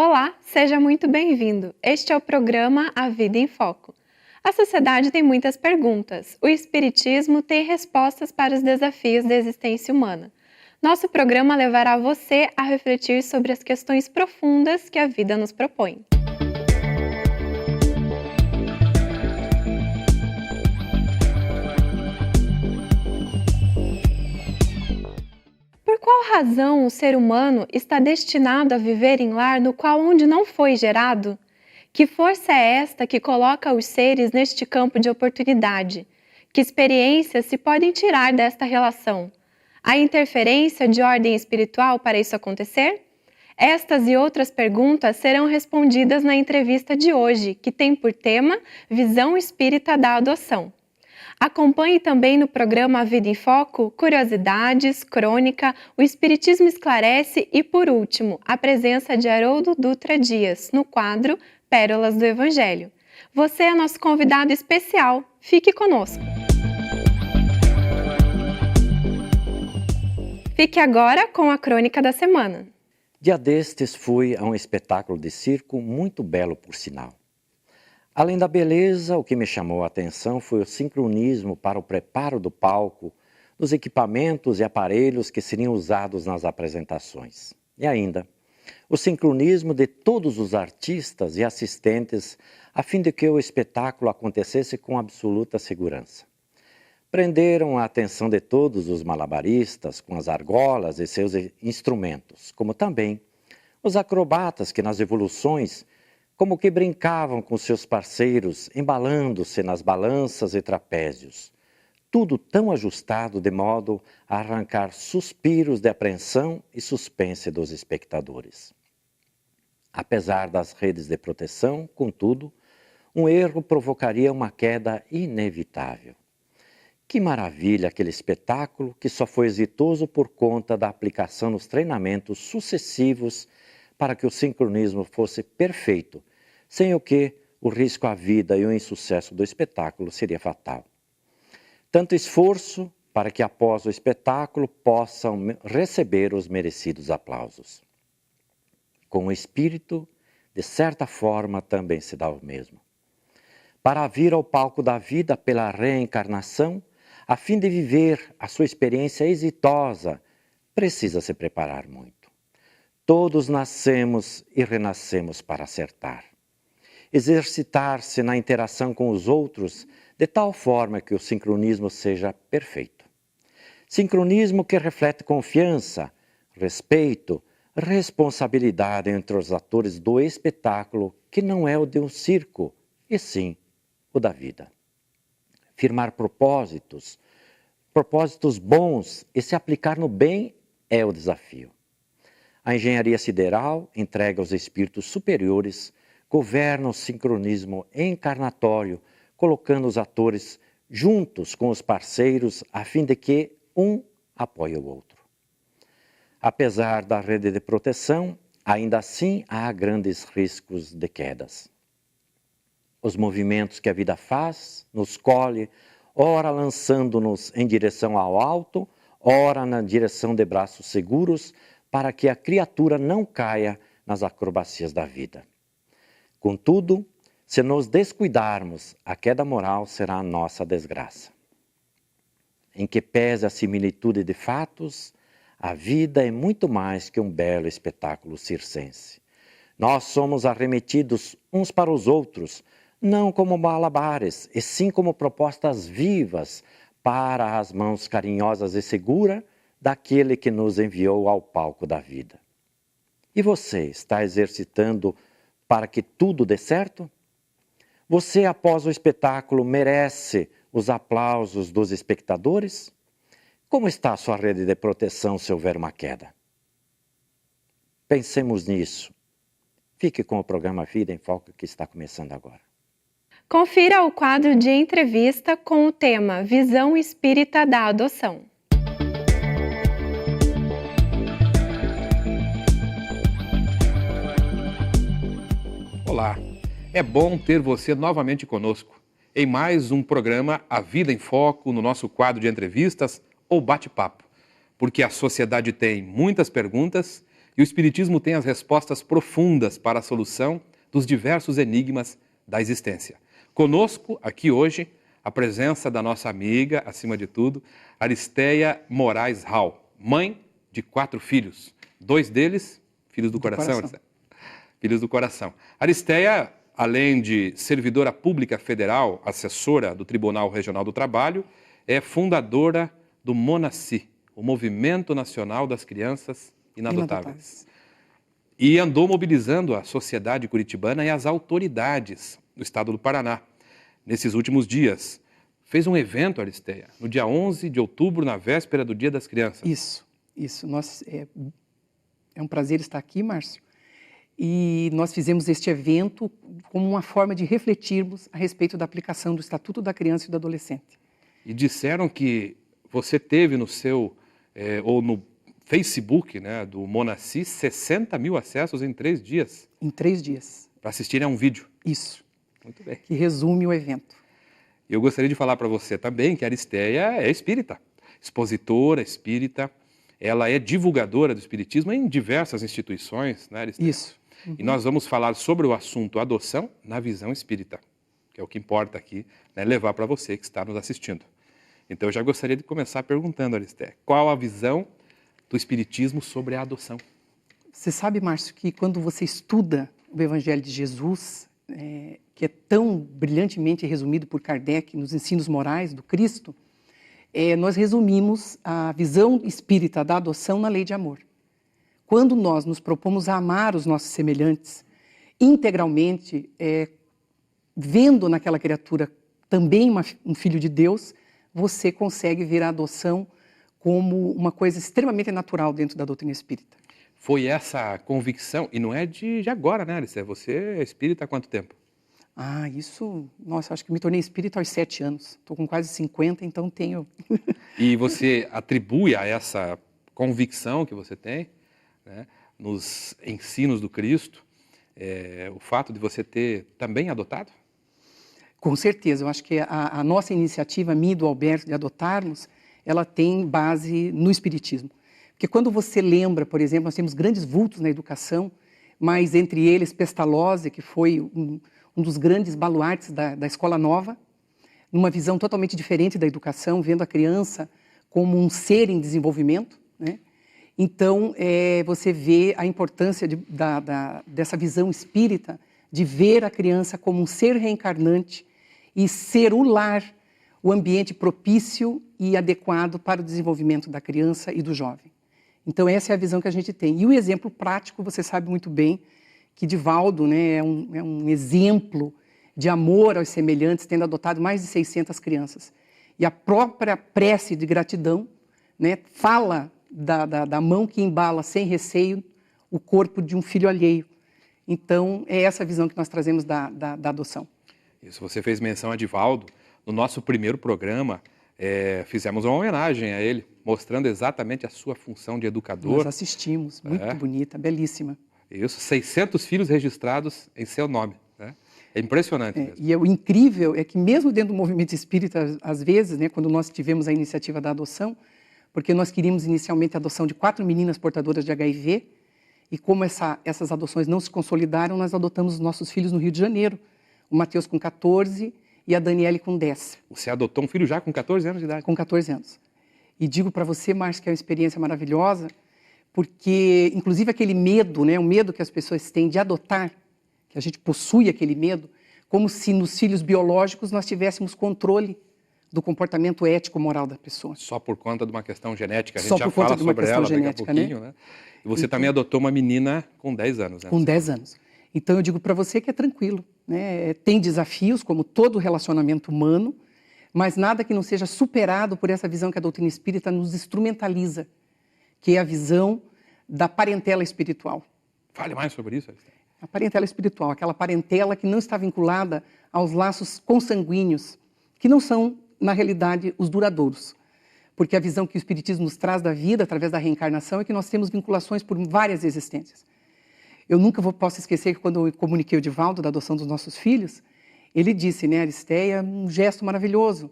Olá, seja muito bem-vindo. Este é o programa A Vida em Foco. A sociedade tem muitas perguntas. O Espiritismo tem respostas para os desafios da existência humana. Nosso programa levará você a refletir sobre as questões profundas que a vida nos propõe. Por qual razão o ser humano está destinado a viver em lar no qual onde não foi gerado? Que força é esta que coloca os seres neste campo de oportunidade? Que experiências se podem tirar desta relação? Há interferência de ordem espiritual para isso acontecer? Estas e outras perguntas serão respondidas na entrevista de hoje, que tem por tema Visão Espírita da Adoção. Acompanhe também no programa A Vida em Foco, curiosidades, crônica, o Espiritismo Esclarece e, por último, a presença de Haroldo Dutra Dias, no quadro Pérolas do Evangelho. Você é nosso convidado especial. Fique conosco. Fique agora com a crônica da semana. Dia destes fui a um espetáculo de circo muito belo, por sinal. Além da beleza, o que me chamou a atenção foi o sincronismo para o preparo do palco, dos equipamentos e aparelhos que seriam usados nas apresentações. E ainda, o sincronismo de todos os artistas e assistentes a fim de que o espetáculo acontecesse com absoluta segurança. Prenderam a atenção de todos os malabaristas com as argolas e seus instrumentos, como também os acrobatas que nas evoluções como que brincavam com seus parceiros, embalando-se nas balanças e trapézios. Tudo tão ajustado de modo a arrancar suspiros de apreensão e suspense dos espectadores. Apesar das redes de proteção, contudo, um erro provocaria uma queda inevitável. Que maravilha aquele espetáculo que só foi exitoso por conta da aplicação nos treinamentos sucessivos para que o sincronismo fosse perfeito, sem o que o risco à vida e o insucesso do espetáculo seria fatal. Tanto esforço para que após o espetáculo possam receber os merecidos aplausos. Com o espírito, de certa forma, também se dá o mesmo. Para vir ao palco da vida pela reencarnação, a fim de viver a sua experiência exitosa, precisa se preparar muito. Todos nascemos e renascemos para acertar. Exercitar-se na interação com os outros de tal forma que o sincronismo seja perfeito. Sincronismo que reflete confiança, respeito, responsabilidade entre os atores do espetáculo, que não é o de um circo, e sim o da vida. Firmar propósitos bons e se aplicar no bem é o desafio. A engenharia sideral entregue aos espíritos superiores governa o sincronismo encarnatório, colocando os atores juntos com os parceiros a fim de que um apoie o outro. Apesar da rede de proteção, ainda assim há grandes riscos de quedas. Os movimentos que a vida faz nos colhe, ora lançando-nos em direção ao alto, ora na direção de braços seguros, para que a criatura não caia nas acrobacias da vida. Contudo, se nos descuidarmos, a queda moral será a nossa desgraça. Em que pese a similitude de fatos, a vida é muito mais que um belo espetáculo circense. Nós somos arremetidos uns para os outros, não como malabares, e sim como propostas vivas para as mãos carinhosas e seguras daquele que nos enviou ao palco da vida. E você está exercitando para que tudo dê certo? Você, após o espetáculo, merece os aplausos dos espectadores? Como está a sua rede de proteção se houver uma queda? Pensemos nisso. Fique com o programa Vida em Foco que está começando agora. Confira o quadro de entrevista com o tema Visão Espírita da Adoção. Olá, é bom ter você novamente conosco em mais um programa A Vida em Foco, no nosso quadro de entrevistas ou bate-papo, porque a sociedade tem muitas perguntas E o Espiritismo tem as respostas profundas para a solução dos diversos enigmas da existência. Conosco, aqui hoje, a presença da nossa amiga, acima de tudo, Aristeia Moraes Hall, mãe de 4 filhos. 2 deles, filhos do coração. Filhos do coração. Aristeia, além de servidora pública federal, assessora do Tribunal Regional do Trabalho, é fundadora do MONACI, o Movimento Nacional das Crianças Inadotáveis. E andou mobilizando a sociedade curitibana e as autoridades do estado do Paraná. Nesses últimos dias, fez um evento, Aristeia, no dia 11 de outubro, na véspera do Dia das Crianças. Isso. É um prazer estar aqui, Márcio. E nós fizemos este evento como uma forma de refletirmos a respeito da aplicação do Estatuto da Criança e do Adolescente. E disseram que você teve no seu, ou no Facebook, né, do MONACI, 60 mil acessos em 3 dias. Em 3 dias. Para assistirem a um vídeo. Isso. Muito bem. Que resume o evento. Eu gostaria de falar para você também que a Aristeia é espírita, expositora espírita, ela é divulgadora do espiritismo em diversas instituições, né, Aristeia? Isso. E nós vamos falar sobre o assunto adoção na visão espírita, que é o que importa aqui, né, levar para você que está nos assistindo. Então eu já gostaria de começar perguntando, Aristeia, qual a visão do espiritismo sobre a adoção? Você sabe, Márcio, que quando você estuda o Evangelho de Jesus, que é tão brilhantemente resumido por Kardec nos ensinos morais do Cristo, nós resumimos a visão espírita da adoção na lei de amor. Quando nós nos propomos a amar os nossos semelhantes integralmente, vendo naquela criatura também um filho de Deus, você consegue ver a adoção como uma coisa extremamente natural dentro da doutrina espírita. Foi essa convicção, e não é de agora, né, Alice? Você é espírita há quanto tempo? Nossa, acho que me tornei espírita aos 7 anos. Estou com quase 50, então tenho... E você atribui a essa convicção que você tem, né, nos ensinos do Cristo, o fato de você ter também adotado? Com certeza, eu acho que a nossa iniciativa, minha e do Alberto, de adotarmos, ela tem base no Espiritismo. Porque quando você lembra, por exemplo, nós temos grandes vultos na educação, mas entre eles Pestalozzi, que foi um dos grandes baluartes da Escola Nova, numa visão totalmente diferente da educação, vendo a criança como um ser em desenvolvimento, né? Então, você vê a importância dessa visão espírita de ver a criança como um ser reencarnante e ser o lar, o ambiente propício e adequado para o desenvolvimento da criança e do jovem. Então, essa é a visão que a gente tem. E o exemplo prático, você sabe muito bem, que Divaldo, né, é um exemplo de amor aos semelhantes, tendo adotado mais de 600 crianças. E a própria prece de gratidão, né, fala da mão que embala sem receio o corpo de um filho alheio. Então, é essa visão que nós trazemos da adoção. Isso, você fez menção a Divaldo. No nosso primeiro programa, fizemos uma homenagem a ele, mostrando exatamente a sua função de educador. Nós assistimos, muito bonita, belíssima. Isso, 600 filhos registrados em seu nome, né? É impressionante mesmo. E o incrível é que mesmo dentro do movimento espírita, às vezes, né, quando nós tivemos a iniciativa da adoção, porque nós queríamos inicialmente a adoção de 4 meninas portadoras de HIV, e como essas adoções não se consolidaram, nós adotamos os nossos filhos no Rio de Janeiro, o Matheus com 14 e a Daniele com 10. Você adotou um filho já com 14 anos de idade? Com 14 anos. E digo para você, Márcio, que é uma experiência maravilhosa, porque, inclusive, aquele medo, né, o medo que as pessoas têm de adotar, que a gente possui aquele medo, como se nos filhos biológicos nós tivéssemos controle do comportamento ético-moral da pessoa. Só por conta de uma questão genética, a gente Só já por conta fala de uma sobre questão ela genética, daqui a pouquinho, né? E você também adotou uma menina com 10 anos, né? Com 10 anos. Então, eu digo para você que é tranquilo, né? Tem desafios, como todo relacionamento humano, mas nada que não seja superado por essa visão que a doutrina espírita nos instrumentaliza, que é a visão da parentela espiritual. Fale mais sobre isso, Alice. A parentela espiritual, aquela parentela que não está vinculada aos laços consanguíneos, que não são, na realidade, os duradouros. Porque a visão que o Espiritismo nos traz da vida, através da reencarnação, é que nós temos vinculações por várias existências. Eu nunca posso esquecer que quando eu comuniquei o Divaldo da adoção dos nossos filhos, ele disse, né, Aristeia, um gesto maravilhoso.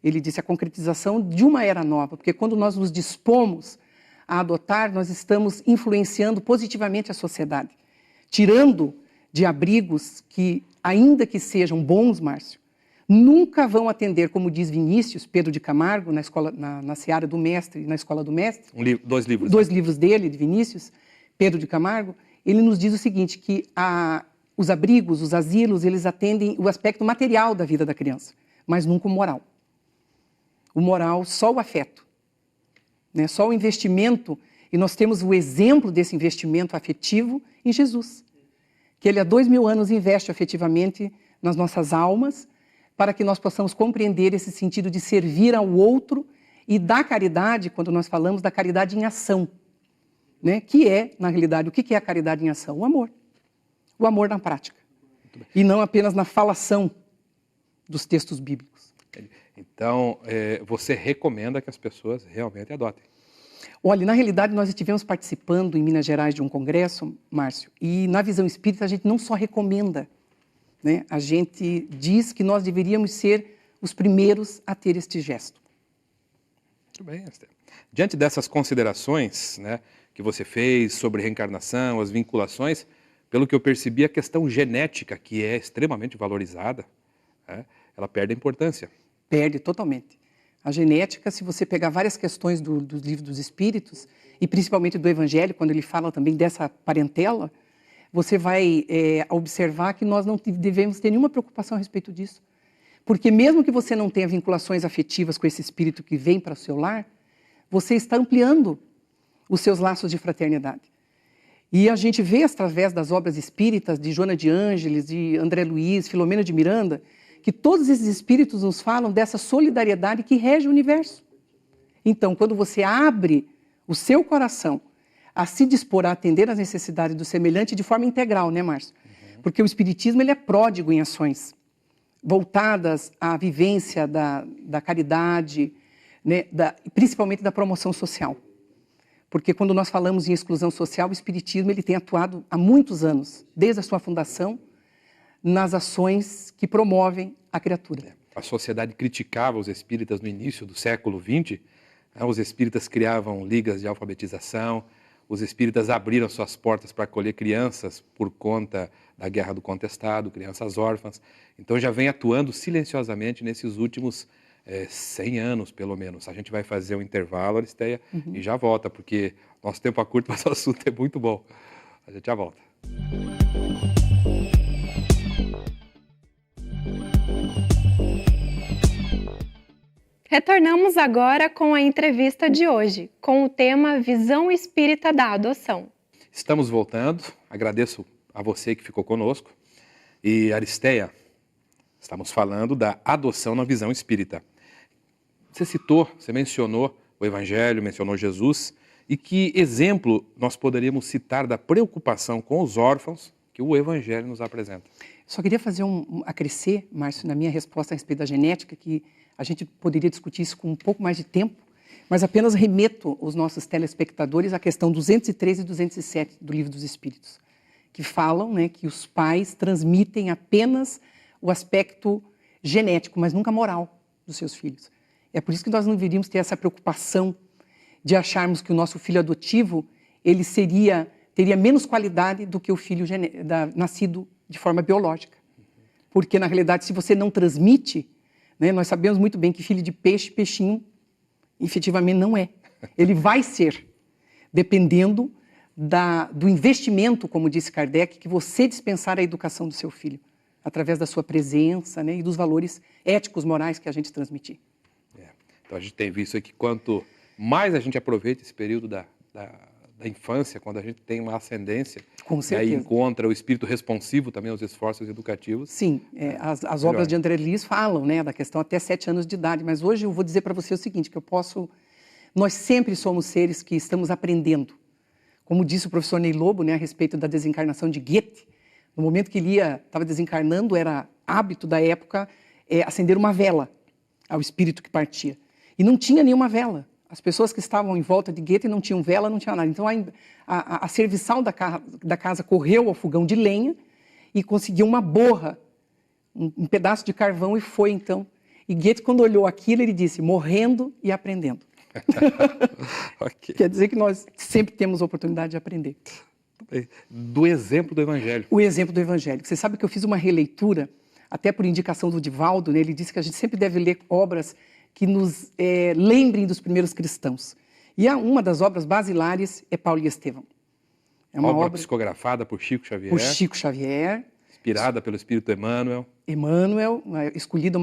Ele disse a concretização de uma era nova, porque quando nós nos dispomos a adotar, nós estamos influenciando positivamente a sociedade, tirando de abrigos que, ainda que sejam bons, Márcio, nunca vão atender, como diz Vinícius, Pedro de Camargo, na Seara do Mestre, na Escola do Mestre. Dois livros. Dois livros dele, de Vinícius, Pedro de Camargo. Ele nos diz o seguinte, que os abrigos, os asilos, eles atendem o aspecto material da vida da criança, mas nunca o moral. O moral, só o afeto, né? Só o investimento, e nós temos o exemplo desse investimento afetivo em Jesus, que ele há 2000 anos investe afetivamente nas nossas almas, para que nós possamos compreender esse sentido de servir ao outro e da caridade, quando nós falamos da caridade em ação, né? Que é, na realidade, o que é a caridade em ação? O amor. O amor na prática. E não apenas na falação dos textos bíblicos. Então, você recomenda que as pessoas realmente adotem? Olha, na realidade, nós estivemos participando em Minas Gerais de um congresso, Márcio, e na visão espírita a gente não só recomenda, né? A gente diz que nós deveríamos ser os primeiros a ter este gesto. Muito bem, Esther. Diante dessas considerações, né, que você fez sobre reencarnação, as vinculações, pelo que eu percebi, a questão genética, que é extremamente valorizada, né, ela perde a importância. Perde totalmente. A genética, se você pegar várias questões do livro dos Espíritos, e principalmente do Evangelho, quando ele fala também dessa parentela, você vai observar que nós não devemos ter nenhuma preocupação a respeito disso. Porque mesmo que você não tenha vinculações afetivas com esse espírito que vem para o seu lar, você está ampliando os seus laços de fraternidade. E a gente vê através das obras espíritas de Joana de Ângeles, de André Luiz, Filomena de Miranda, que todos esses espíritos nos falam dessa solidariedade que rege o universo. Então, quando você abre o seu coração a se dispor a atender às necessidades do semelhante de forma integral, né, Márcio? Porque o espiritismo ele é pródigo em ações voltadas à vivência da caridade, né, principalmente da promoção social. Porque quando nós falamos em exclusão social, o espiritismo ele tem atuado há muitos anos, desde a sua fundação, nas ações que promovem a criatura. A sociedade criticava os espíritas no início do século XX, né? Os espíritas criavam ligas de alfabetização, os espíritas abriram suas portas para acolher crianças por conta da Guerra do Contestado, crianças órfãs. Então já vem atuando silenciosamente nesses últimos 100 anos, pelo menos. A gente vai fazer um intervalo, Aristeia, e já volta, porque nosso tempo é curto, mas o assunto é muito bom. A gente já volta. Retornamos agora com a entrevista de hoje, com o tema Visão Espírita da Adoção. Estamos voltando, agradeço a você que ficou conosco. E Aristeia, estamos falando da adoção na visão espírita. Você mencionou o Evangelho, mencionou Jesus, e que exemplo nós poderíamos citar da preocupação com os órfãos que o Evangelho nos apresenta? Só queria fazer acrescer, Márcio, na minha resposta a respeito da genética, que a gente poderia discutir isso com um pouco mais de tempo, mas apenas remeto os nossos telespectadores à questão 203 e 207 do Livro dos Espíritos, que falam, né, que os pais transmitem apenas o aspecto genético, mas nunca moral dos seus filhos. É por isso que nós não deveríamos ter essa preocupação de acharmos que o nosso filho adotivo ele teria menos qualidade do que o filho nascido de forma biológica. Porque, na realidade, se você não transmite, né, nós sabemos muito bem que filho de peixe, peixinho, efetivamente não é. Ele vai ser, dependendo do investimento, como disse Kardec, que você dispensar a educação do seu filho, através da sua presença, né, e dos valores éticos, morais que a gente transmitir. Então a gente tem visto aqui quanto mais a gente aproveita esse período da infância, quando a gente tem uma ascendência, com certeza, e aí encontra o espírito responsivo também aos esforços educativos. Sim, as obras de André Luiz falam, né, da questão até 7 anos de idade, mas hoje eu vou dizer para você o seguinte, que nós sempre somos seres que estamos aprendendo. Como disse o professor Ney Lobo, né, a respeito da desencarnação de Goethe, no momento que ele estava desencarnando, era hábito da época acender uma vela ao espírito que partia. E não tinha nenhuma vela. As pessoas que estavam em volta de Goethe não tinham vela, não tinha nada. Então a serviçal da casa correu ao fogão de lenha e conseguiu uma borra, um pedaço de carvão e foi então. E Goethe, quando olhou aquilo, ele disse, morrendo e aprendendo. Ok. Quer dizer que nós sempre temos a oportunidade de aprender. Do exemplo do Evangelho. O exemplo do Evangelho. Você sabe que eu fiz uma releitura, até por indicação do Divaldo, né? Ele disse que a gente sempre deve ler obras que nos lembrem dos primeiros cristãos. E uma das obras basilares é Paulo e Estevão. É uma obra obra psicografada por Chico Xavier. por Chico Xavier. Inspirada pelo Espírito Emmanuel. Emmanuel, escolhida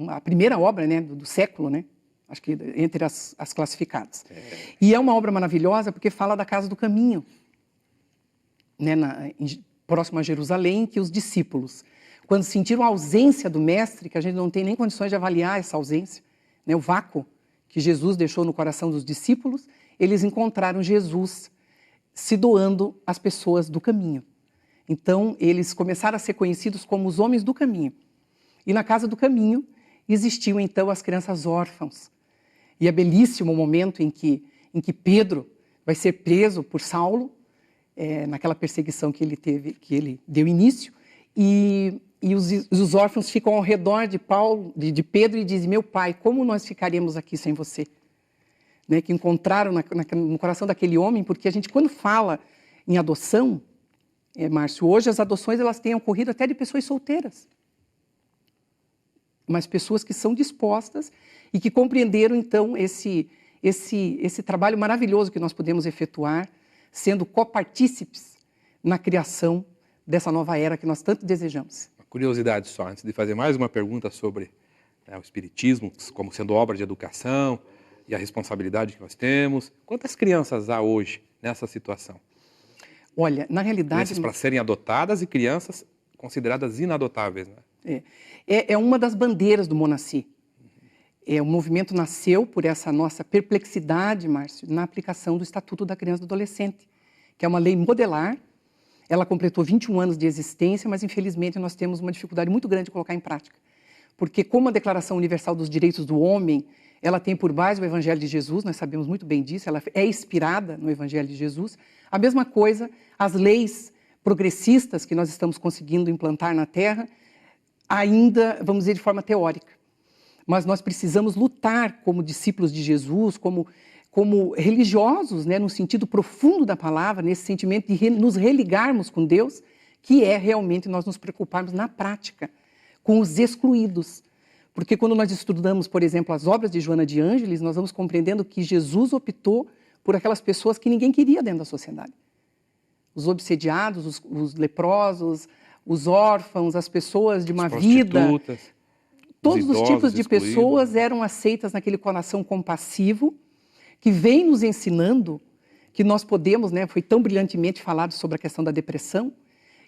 a primeira obra, né, do século, né? Acho que entre as classificadas. E é uma obra maravilhosa porque fala da Casa do Caminho, né, próximo a Jerusalém, que os discípulos, quando sentiram a ausência do mestre, que a gente não tem nem condições de avaliar essa ausência, né, o vácuo que Jesus deixou no coração dos discípulos, eles encontraram Jesus se doando às pessoas do caminho. Então, eles começaram a ser conhecidos como os homens do caminho. E na Casa do Caminho existiam, então, as crianças órfãos. E é belíssimo o momento em que Pedro vai ser preso por Saulo, naquela perseguição que ele teve, que ele deu início, e os órfãos ficam ao redor de Pedro e dizem: meu pai, como nós ficaremos aqui sem você? Né, que encontraram no coração daquele homem, porque a gente, quando fala em adoção, Márcio, hoje as adoções elas têm ocorrido até de pessoas solteiras, mas pessoas que são dispostas e que compreenderam, então, esse trabalho maravilhoso que nós podemos efetuar, sendo copartícipes na criação dessa nova era que nós tanto desejamos. Uma curiosidade só, antes de fazer mais uma pergunta sobre o Espiritismo, como sendo obra de educação e a responsabilidade que nós temos. Quantas crianças há hoje nessa situação? Olha, na realidade... Crianças para serem adotadas e crianças consideradas inadotáveis, né? É uma das bandeiras do Monaci. O movimento nasceu por essa nossa perplexidade, Márcio, na aplicação do Estatuto da Criança e do Adolescente, que é uma lei modelar. Ela completou 21 anos de existência, mas infelizmente nós temos uma dificuldade muito grande de colocar em prática. Porque como a Declaração Universal dos Direitos do Homem, ela tem por base o Evangelho de Jesus, nós sabemos muito bem disso, ela é inspirada no Evangelho de Jesus. A mesma coisa, as leis progressistas que nós estamos conseguindo implantar na Terra, ainda, vamos dizer, de forma teórica. Mas nós precisamos lutar como discípulos de Jesus, como religiosos, né, no sentido profundo da palavra, nesse sentimento de nos religarmos com Deus, que é realmente nós nos preocuparmos na prática com os excluídos. Porque quando nós estudamos, por exemplo, as obras de Joana de Ângeles, nós vamos compreendendo que Jesus optou por aquelas pessoas que ninguém queria dentro da sociedade. Os obsediados, os leprosos, os órfãos, as pessoas de uma vida... Todos os tipos de pessoas eram aceitas naquele coração compassivo, que vem nos ensinando que nós podemos, né, foi tão brilhantemente falado sobre a questão da depressão,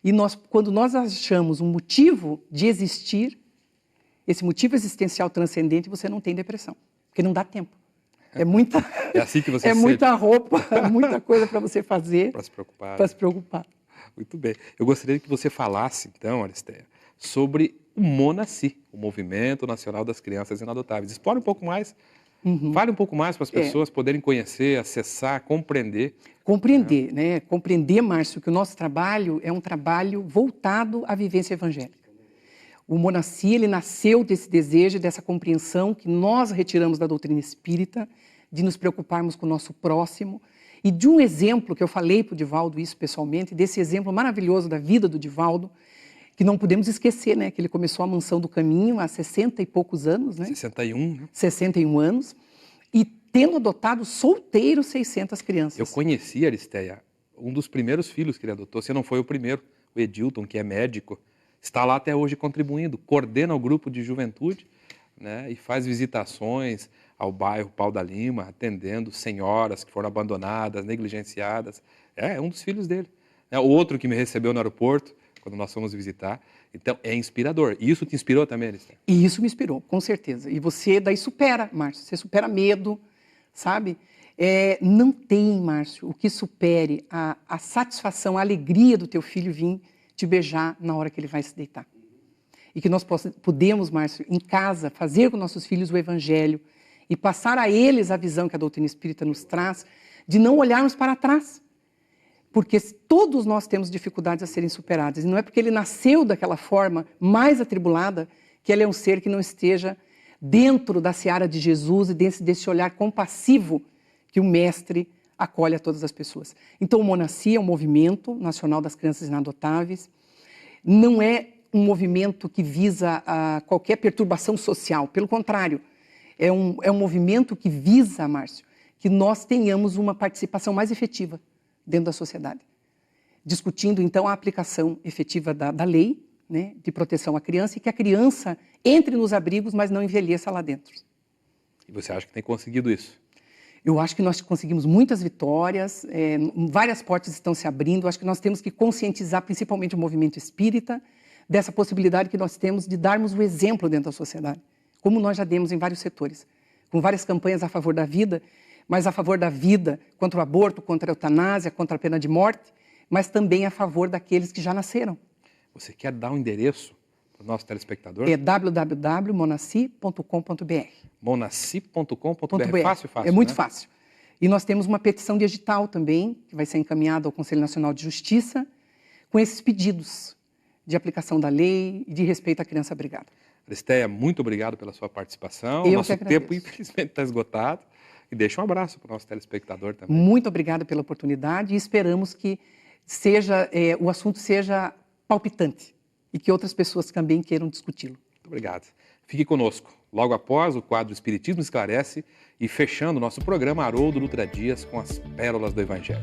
e quando nós achamos um motivo de existir, esse motivo existencial transcendente, você não tem depressão, porque não dá tempo. É muita, assim que você muita roupa, muita coisa para você fazer. Para se preocupar. Para se preocupar. Muito bem. Eu gostaria que você falasse, então, Aristeia, sobre o Monaci, o Movimento Nacional das Crianças Inadotáveis. Explore um pouco mais, fale um pouco mais para as pessoas poderem conhecer, acessar, compreender. Compreender, né? Compreender, Márcio, que o nosso trabalho é um trabalho voltado à vivência evangélica. O Monaci, ele nasceu desse desejo, dessa compreensão que nós retiramos da doutrina espírita, de nos preocuparmos com o nosso próximo, e de um exemplo que eu falei para o Divaldo isso pessoalmente, desse exemplo maravilhoso da vida do Divaldo, que não podemos esquecer, né, que ele começou a Mansão do Caminho há 60 e poucos anos, né? 61, né? 61 anos, e tendo adotado solteiro 600 crianças. Eu conheci, Aristeia, um dos primeiros filhos que ele adotou, se não foi o primeiro, o Edilton, que é médico, está lá até hoje contribuindo, coordena o grupo de juventude, né, e faz visitações ao bairro Pau da Lima, atendendo senhoras que foram abandonadas, negligenciadas. É um dos filhos dele. O outro que me recebeu no aeroporto, quando nós fomos visitar. Então, é inspirador. E isso te inspirou também, Aristeia? E isso me inspirou, com certeza. E você daí supera, Márcio, você supera medo, sabe? Não tem, Márcio, o que supere a satisfação, a alegria do teu filho vir te beijar na hora que ele vai se deitar. E que nós podemos, Márcio, em casa, fazer com nossos filhos o evangelho e passar a eles a visão que a doutrina espírita nos traz, de não olharmos para trás. Porque todos nós temos dificuldades a serem superadas. E não é porque ele nasceu daquela forma mais atribulada que ele é um ser que não esteja dentro da seara de Jesus e desse olhar compassivo que o Mestre acolhe a todas as pessoas. Então, o Monaci é um movimento nacional das crianças inadotáveis, não é um movimento que visa qualquer perturbação social, pelo contrário, é um movimento que visa, Márcio, que nós tenhamos uma participação mais efetiva dentro da sociedade. Discutindo, então, a aplicação efetiva da lei, né, de proteção à criança, e que a criança entre nos abrigos, mas não envelheça lá dentro. E você acha que tem conseguido isso? Eu acho que nós conseguimos muitas vitórias, várias portas estão se abrindo. Acho que nós temos que conscientizar, principalmente o movimento espírita, dessa possibilidade que nós temos de darmos o exemplo dentro da sociedade, como nós já demos em vários setores, com várias campanhas a favor da vida, mas a favor da vida contra o aborto, contra a eutanásia, contra a pena de morte, mas também a favor daqueles que já nasceram. Você quer dar um endereço para o nosso telespectador? É www.monaci.com.br. Monaci.com.br. Fácil, É muito né? fácil. E nós temos uma petição digital também, que vai ser encaminhada ao Conselho Nacional de Justiça, com esses pedidos de aplicação da lei e de respeito à criança abrigada. Aristéia, muito obrigado pela sua participação. Eu Nosso que agradeço. tempo, infelizmente, está esgotado. E deixa um abraço para o nosso telespectador também. Muito obrigada pela oportunidade e esperamos que o assunto seja palpitante e que outras pessoas também queiram discuti-lo. Muito obrigado. Fique conosco. Logo após, o quadro Espiritismo Esclarece e fechando o nosso programa, Haroldo Dutra Dias com as pérolas do Evangelho.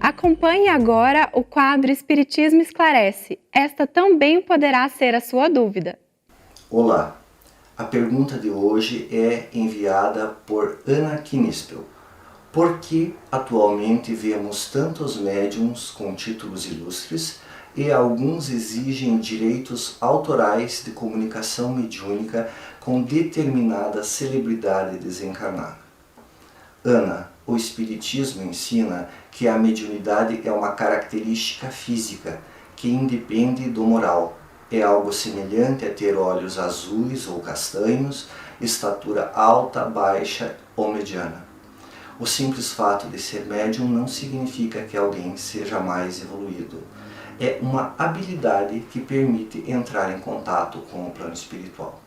Acompanhe agora o quadro Espiritismo Esclarece. Esta também poderá ser a sua dúvida. Olá, a pergunta de hoje é enviada por Ana Knispel. Por que atualmente vemos tantos médiums com títulos ilustres e alguns exigem direitos autorais de comunicação mediúnica com determinada celebridade desencarnada? Ana, o Espiritismo ensina que a mediunidade é uma característica física que independe do moral. É algo semelhante a ter olhos azuis ou castanhos, estatura alta, baixa ou mediana. O simples fato de ser médium não significa que alguém seja mais evoluído. É uma habilidade que permite entrar em contato com o plano espiritual.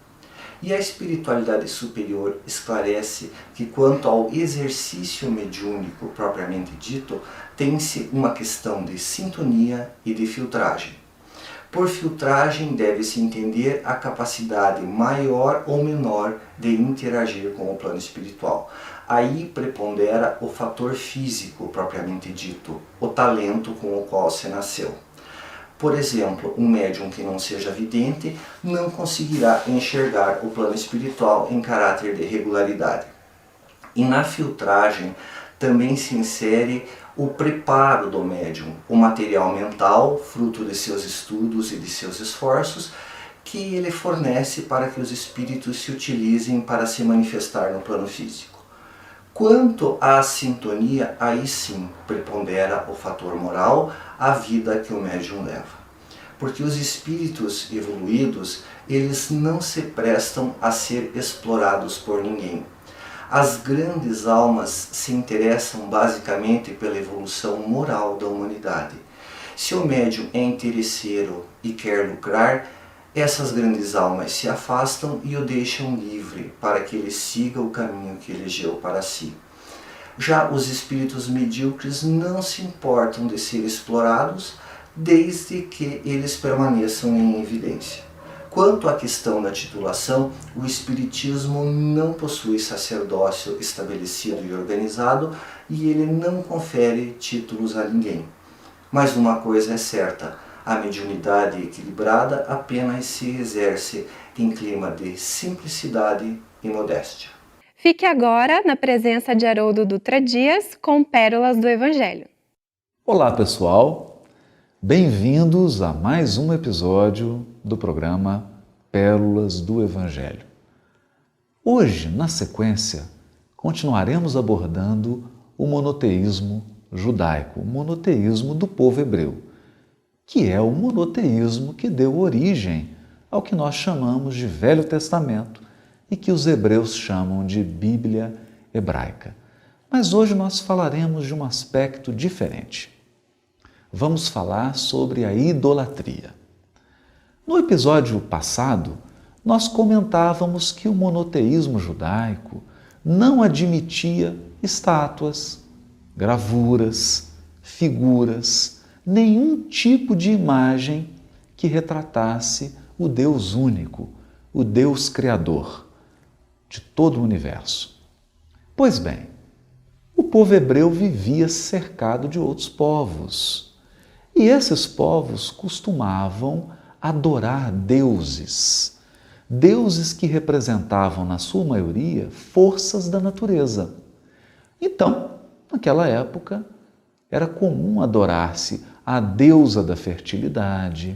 E a espiritualidade superior esclarece que, quanto ao exercício mediúnico propriamente dito, tem-se uma questão de sintonia e de filtragem. Por filtragem deve-se entender a capacidade maior ou menor de interagir com o plano espiritual. Aí prepondera o fator físico propriamente dito, o talento com o qual se nasceu. Por exemplo, um médium que não seja vidente não conseguirá enxergar o plano espiritual em caráter de regularidade. E na filtragem também se insere o preparo do médium, o material mental, fruto de seus estudos e de seus esforços, que ele fornece para que os espíritos se utilizem para se manifestar no plano físico. Quanto à sintonia, aí sim prepondera o fator moral, a vida que o médium leva. Porque os espíritos evoluídos, eles não se prestam a ser explorados por ninguém. As grandes almas se interessam basicamente pela evolução moral da humanidade. Se o médium é interesseiro e quer lucrar, essas grandes almas se afastam e o deixam livre para que ele siga o caminho que elegeu para si. Já os espíritos medíocres não se importam de ser explorados, desde que eles permaneçam em evidência. Quanto à questão da titulação, o Espiritismo não possui sacerdócio estabelecido e organizado e ele não confere títulos a ninguém. Mas uma coisa é certa, a mediunidade equilibrada apenas se exerce em clima de simplicidade e modéstia. Fique agora na presença de Haroldo Dutra Dias com Pérolas do Evangelho. Olá, pessoal! Bem-vindos a mais um episódio do programa Pérolas do Evangelho. Hoje, na sequência, continuaremos abordando o monoteísmo judaico, o monoteísmo do povo hebreu, que é o monoteísmo que deu origem ao que nós chamamos de Velho Testamento e que os hebreus chamam de Bíblia hebraica. Mas hoje nós falaremos de um aspecto diferente. Vamos falar sobre a idolatria. No episódio passado, nós comentávamos que o monoteísmo judaico não admitia estátuas, gravuras, figuras, nenhum tipo de imagem que retratasse o Deus único, o Deus Criador de todo o universo. Pois bem, o povo hebreu vivia cercado de outros povos, e esses povos costumavam adorar deuses, deuses que representavam, na sua maioria, forças da natureza. Então, naquela época, era comum adorar-se a deusa da fertilidade,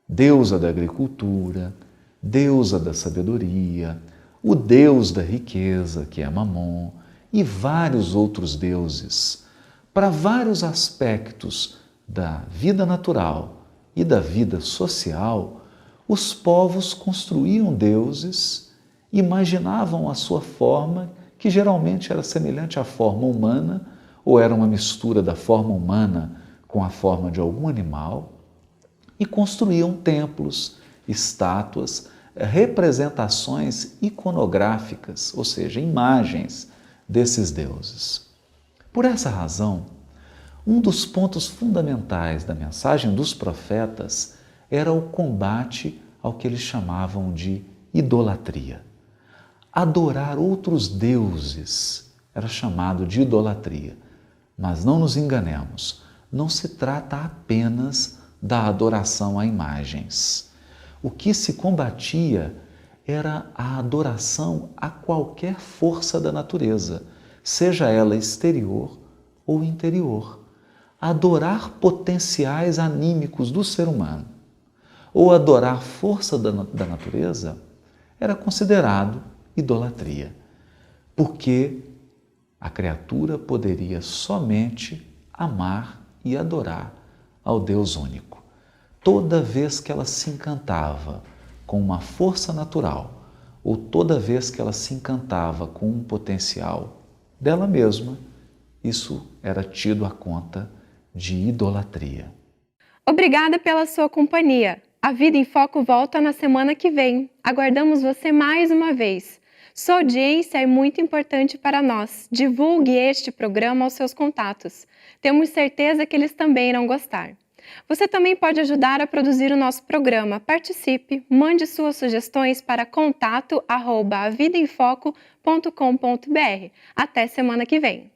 deusa da agricultura, deusa da sabedoria, o deus da riqueza, que é Mamon, e vários outros deuses, para vários aspectos da vida natural e da vida social. Os povos construíam deuses, imaginavam a sua forma, que geralmente era semelhante à forma humana, ou era uma mistura da forma humana com a forma de algum animal, e construíam templos, estátuas, representações iconográficas, ou seja, imagens desses deuses. Por essa razão, um dos pontos fundamentais da mensagem dos profetas era o combate ao que eles chamavam de idolatria. Adorar outros deuses era chamado de idolatria. Mas não nos enganemos, não se trata apenas da adoração a imagens. O que se combatia era a adoração a qualquer força da natureza, seja ela exterior ou interior. Adorar potenciais anímicos do ser humano ou adorar força da natureza era considerado idolatria, porque a criatura poderia somente amar e adorar ao Deus único. Toda vez que ela se encantava com uma força natural, ou toda vez que ela se encantava com um potencial dela mesma, isso era tido à conta de idolatria. Obrigada pela sua companhia. A Vida em Foco volta na semana que vem. Aguardamos você mais uma vez. Sua audiência é muito importante para nós. Divulgue este programa aos seus contatos. Temos certeza que eles também irão gostar. Você também pode ajudar a produzir o nosso programa. Participe, mande suas sugestões para contato@avidaemfoco.com.br. Até semana que vem.